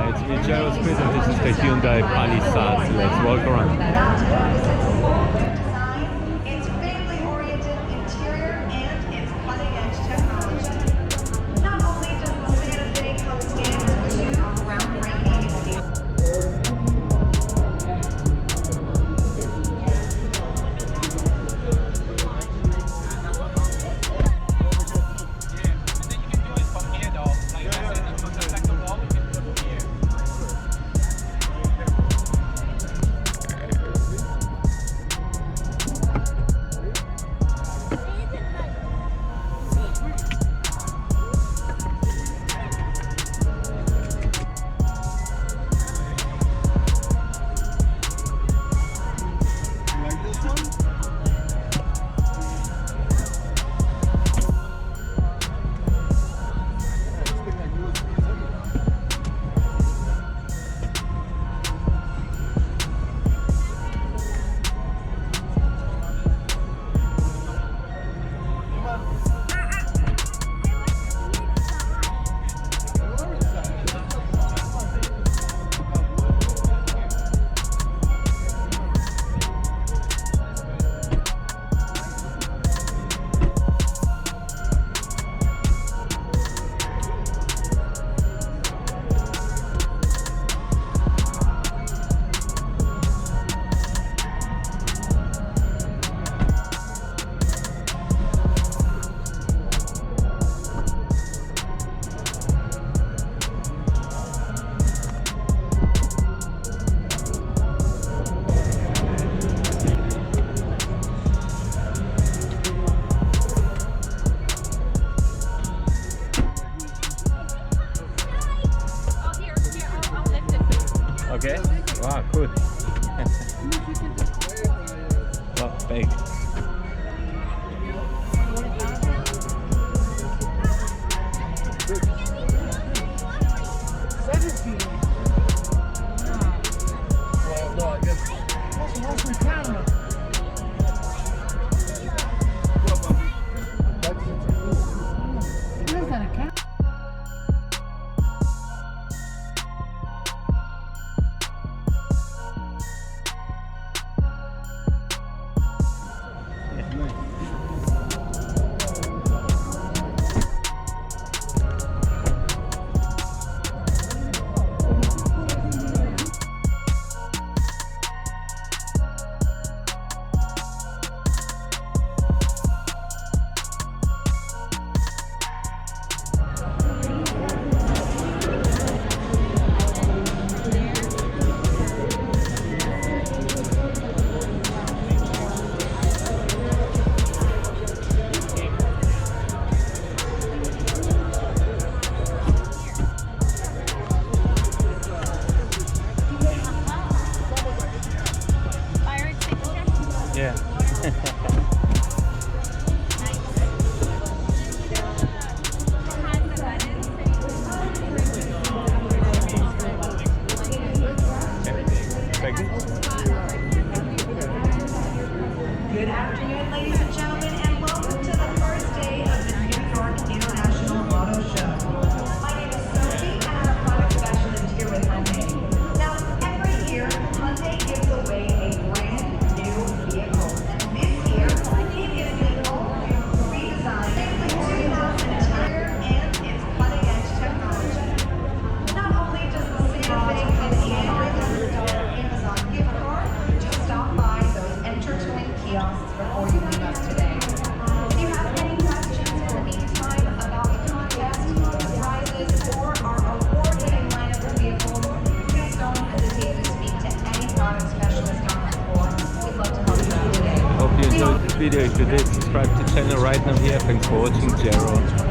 Hi, it's me, JARO Squid, and this is the Hyundai Palisade. Let's walk around. Its family-oriented interior and its cutting-edge technology. Not only does the Santa Fe come with two groundbreaking Okay? Wow, cool. Wow, big. Yeah. Good afternoon, ladies and gentlemen, and welcome to the first day of the New York International Auto Show. My name is Sophie, and I'm a product specialist here with Hyundai. Now, every year, Hyundai gives away a brand new vehicle, and this year, it is the all-new redesigned 2000 interior and its cutting-edge technology. Not only does the Santa Fe come with a $500 Amazon gift card, just stop by those enter-to-win kiosks before you leave us today. If you have any questions in the meantime about the contest, prizes, or our award-winning lineup of vehicles, please don't hesitate to speak to any product specialist on the floor. We'd love to help you out today. Hope you enjoyed this video. If you did, subscribe to the channel right now here. Thanks for watching, JARO.